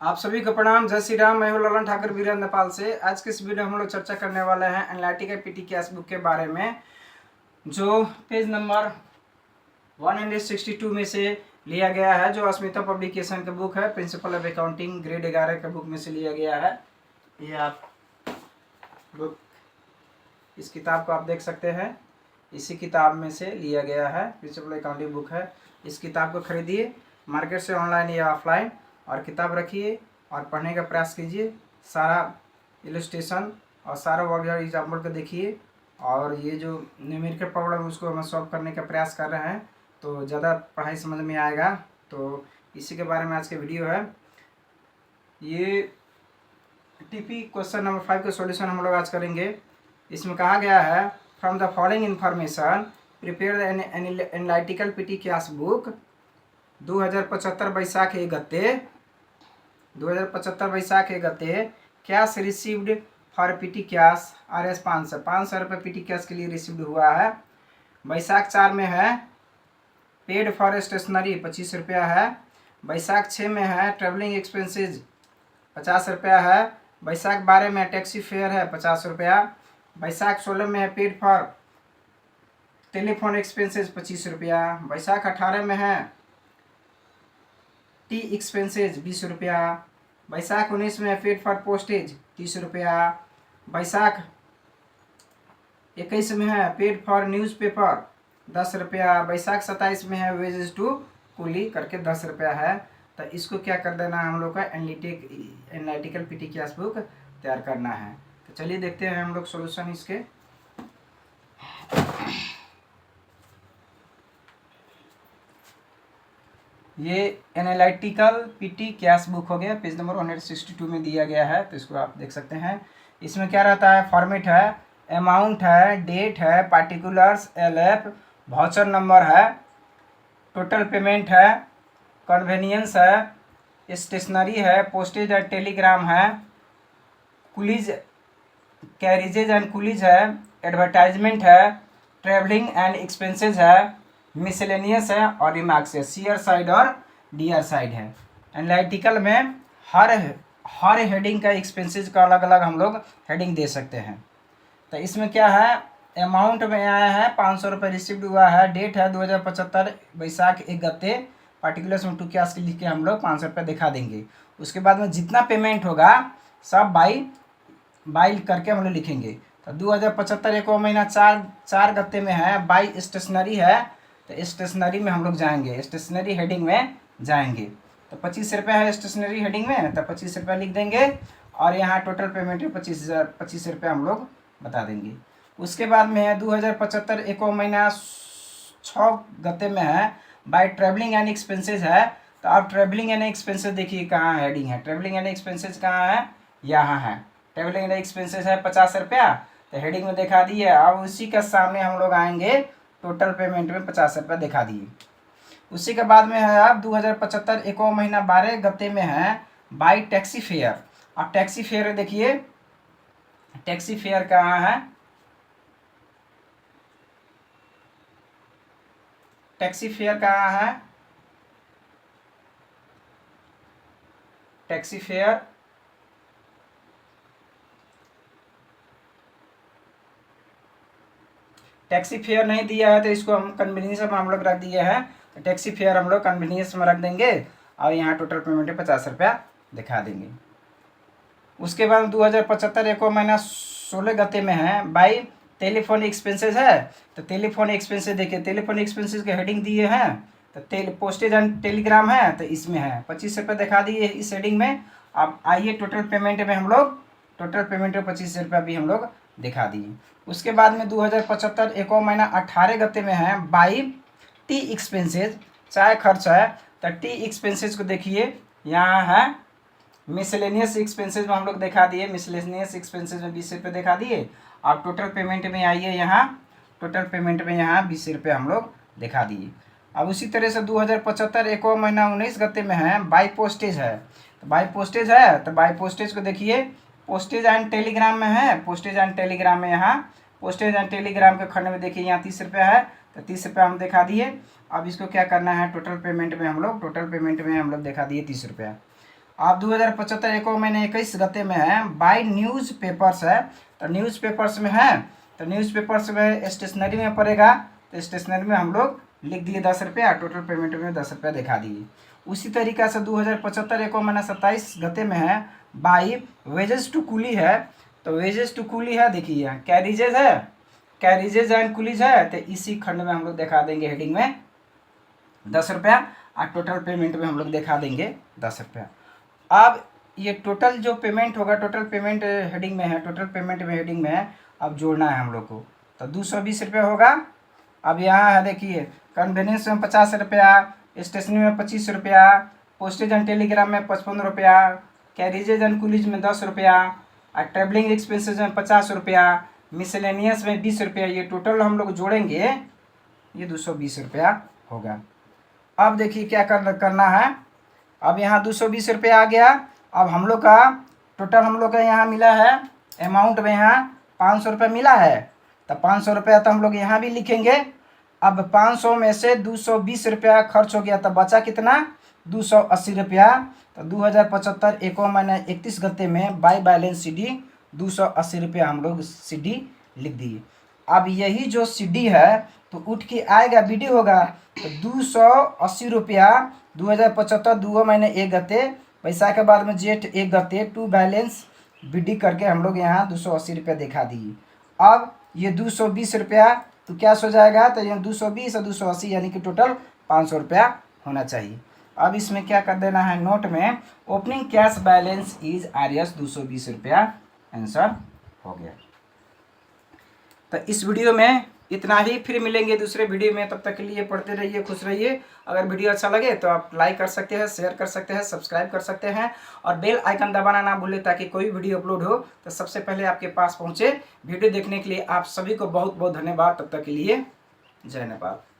आप सभी को प्रणाम। जय श्री राम। मैं हूं ललन ठाकुर वीरेंद्र नेपाल से। आज के इस वीडियो में हम लोग चर्चा करने वाले हैं एनएलटी पीटी कैश बुक के बारे में, जो पेज नंबर 162 में से लिया गया है, जो अस्मिता पब्लिकेशन का बुक है। प्रिंसिपल ऑफ अकाउंटिंग ग्रेड 11 के बुक में से लिया गया है। ये आप बुक, इस किताब को आप देख सकते हैं, इसी किताब में से लिया गया है। प्रिंसिपल अकाउंटिंग बुक है। इस किताब को खरीदिए मार्केट से, ऑनलाइन या ऑफलाइन, और किताब रखिए और पढ़ने का प्रयास कीजिए। सारा इलस्ट्रेशन और सारा वर्ड एग्जाम्पल को देखिए, और ये जो न्यूमेरिकल प्रॉब्लम उसको हम सॉल्व करने का प्रयास कर रहे हैं, तो ज़्यादा पढ़ाई समझ में आएगा। तो इसी के बारे में आज के वीडियो है। ये टीपी क्वेश्चन नंबर 5 का सॉल्यूशन हम लोग आज करेंगे। इसमें कहा गया है, from the following information prepare analytical PT cash book 2075 बैसाख एक गते 2075 बैसाख एक गते cash received for PT cash RS 500 रुपये पीटी कैश के लिए रिसीव्ड हुआ है। बैसाख 4 में है पेड फॉर स्टेशनरी 25 रुपया है। बैसाख 6 में है ट्रेवलिंग एक्सपेंसेज 50 रुपया है। बैसाख 12 में टैक्सी फेयर है 50 रुपया। बैसाख 16 में है पेड फॉर टेलीफोन एक्सपेंसेज 25 रुपया। बैसाख 18 में है टी एक्सपेंसेज 20 रुपया। बैसाख 19 में पेड फॉर पोस्टेज 30 रुपया। बैसाख 21 में है पेड फॉर न्यूज़पेपर 10 रुपया। बैसाख 27 में है वेजेस टू कुली करके 10 रुपया है। तो इसको क्या कर देना है, हम लोग का एनालिटिकल पीटी कैश बुक तैयार करना है। तो चलिए देखते हैं हम लोग सॉल्यूशन इसके। ये एनालिटिकल पीटी कैश बुक हो गया, पेज नंबर 162 में दिया गया है। तो इसको आप देख सकते हैं। इसमें क्या रहता है, फॉर्मेट है, अमाउंट है, डेट है, पार्टिकुलर्स, LF, वाउचर नंबर है, टोटल पेमेंट है, कन्वेनियंस है, स्टेशनरी है, पोस्टेज एंड टेलीग्राम है, कुलीज कैरिजेज एंड कुलीज है, एडवर्टाइजमेंट है, ट्रेवलिंग एंड एक्सपेंसेज है, मिसलेनियस है, और रिमार्क्स है। सीयर साइड और डीआर साइड है। एनालिटिकल में हर हेडिंग का एक्सपेंसेज का अलग अलग हम लोग हेडिंग दे सकते हैं। तो इसमें क्या है, अमाउंट में आया है 500 रुपये रिसीव्ड हुआ है। डेट है 2075 बैसाख एक गते। पार्टिकुलर्स में टू कैश लिख के हम लोग 500 रुपये दिखा देंगे। उसके बाद में जितना पेमेंट होगा सब बाई करके हम लोग लिखेंगे। तो 2075 एक महीना चार गत्ते में है। बाई स्टेशनरी है, तो स्टेशनरी में हम लोग जाएंगे, स्टेशनरी हेडिंग में जाएंगे। तो 25 रुपये है स्टेशनरी हेडिंग में, तो 25 रुपये लिख देंगे, और यहाँ टोटल पेमेंट है 25 रुपये हम लोग बता देंगे। उसके बाद में है 2075 एक महीना 6 गते में है। बाय ट्रेवलिंग एंड एक्सपेंसेज है। तो आप ट्रेवलिंग एंड एक्सपेंसेज देखिए कहाँ हेडिंग है, ट्रेवलिंग एंड एक्सपेंसेज कहाँ है, यहाँ है। ट्रेवलिंग एंड एक्सपेंसेज है 50 रुपया, तो हेडिंग में दिखा दिए। अब उसी के सामने हम लोग आएंगे, टोटल पेमेंट में 50 रुपये दिखा दिए। उसी के बाद में है आप 2075 एक महीना 12 गते में है बाई टैक्सी फेयर। अब टैक्सी फेयर देखिए, टैक्सी फेयर कहाँ है, टैक्सी फेयर कहाँ है, टैक्सी फेयर टैक्सी फेयर नहीं दिया है, तो इसको हम कन्वीनियंस में हम लोग रख दिए हैं। तो टैक्सी फेयर हम लोग कन्वीनियंस में रख देंगे, और यहाँ टोटल पेमेंट है 50 रुपया दिखा देंगे। उसके बाद 2075 एक महीना 16 गते में है बाई टेलीफोन एक्सपेंसेज है। तो टेलीफोन एक्सपेंसेज देखिए, टेलीफोन एक्सपेंसेज के हेडिंग दिए हैं। तो पोस्टेज एंड टेलीग्राम है, तो इसमें है 25 रुपये दिखा दिए इस हेडिंग में। अब आइए टोटल पेमेंट में हम लोग, टोटल पेमेंट में 25 रुपया भी हम लोग दिखा दिए। उसके बाद में 2075 एक महीना 18 गते में है बाई टी एक्सपेंसेज, चाय खर्च है। तो टी एक्सपेंसेज को देखिए, यहाँ है मिसलेनियस एक्सपेंसेज में हम लोग दिखा दिए। मिसलेनियस एक्सपेंसेज में 20 रुपये दिखा दिए। आप टोटल पेमेंट में आइए, यहाँ टोटल पेमेंट में यहाँ 20 रुपये हम लोग दिखा दिए। अब उसी तरह से 2075 एक महीना 19 गते में है बाई पोस्टेज है। तो बाई पोस्टेज है, तो बाई पोस्टेज को देखिए, पोस्टेज एंड टेलीग्राम में है। पोस्टेज एंड टेलीग्राम में यहाँ पोस्टेज एंड टेलीग्राम के खंड में देखिए, यहाँ 30 रुपया है। तो 30 रुपया हम दिखा दिए। अब इसको क्या करना है, टोटल पेमेंट में हम लोग दिखा दिए 30 रुपया। अब 2075 एको महीने 21 गते में है, बाई न्यूज़ पेपर्स है, तो न्यूज़ पेपर्स में है, तो न्यूज़ पेपर्स में स्टेशनरी में पड़ेगा, तो स्टेशनरी में हम लोग लिख दिए 10 रुपया, टोटल पेमेंट में 10 रुपया दिखा दिए। उसी तरीका से 2075 एको महीना 27 गते में है, बाई वेजेस टू कूली है, तो वेजेस टू कूली है, देखिए कैरिजेज है, कैरिजेज एंड कूलीज है, तो इसी खंड में हम लोग दिखा देंगे हेडिंग में 10 रुपया, और टोटल पेमेंट में हम लोग दिखा देंगे 10 रुपया। अब ये टोटल जो पेमेंट होगा, टोटल पेमेंट हेडिंग में है, टोटल पेमेंट में हेडिंग में है, अब जोड़ना है हम लोग को, तो 220 रुपया होगा। अब यहाँ है देखिए, कन्वेनियंस में 50 रुपया, स्टेशनरी में 25 रुपया, पोस्टेज एंड टेलीग्राम में 55 रुपया, कैरिजेज एंड कूलीज में 10 रुपया, और ट्रेवलिंग एक्सपेंसेज में 50 रुपया, मिसलेनियस में 20 रुपया, ये टोटल हम लोग जोड़ेंगे, ये 220 रुपया होगा। अब देखिए क्या करना है, अब यहाँ 220 रुपया आ गया। अब हम लोग का टोटल हम लोग का यहाँ मिला है अमाउंट में, यहाँ 500 रुपया मिला है, तो 500 रुपया तो हम लोग यहाँ भी लिखेंगे। अब 500 में से 220 रुपया खर्च हो गया, तो बचा कितना, 280 रुपया। तो 2075 एको महीने 31 गते में बाई बैलेंस CD 280 रुपया हम लोग CD लिख दिए। अब यही जो CD है तो उठ के आएगा BD होगा, तो 280 रुपया 2075 2 महीने 1 गते, पैसा के बाद में जेठ 1 गते, टू बैलेंस BD करके हम लोग यहाँ 280 रुपया दिखा दिए। अब ये 220 रुपया तो क्या हो जाएगा, तो ये 220 और 280 यानी कि टोटल 500 रुपया होना चाहिए। अब इसमें क्या कर देना है, नोट में opening cash balance is RS 220 रुपया, आंसर हो गया। तो इस वीडियो में इतना ही, फिर मिलेंगे दूसरे वीडियो में, तब तक के लिए पढ़ते रहिए, खुश रहिए। अगर वीडियो अच्छा लगे तो आप लाइक कर सकते हैं, शेयर कर सकते हैं, सब्सक्राइब कर सकते हैं, और बेल आइकन दबाना ना भूलें ताकि कोई वीडियो अपलोड हो तो सबसे पहले आपके पास पहुंचे। वीडियो देखने के लिए आप सभी को बहुत बहुत धन्यवाद। तब तक के लिए जय नेपाल।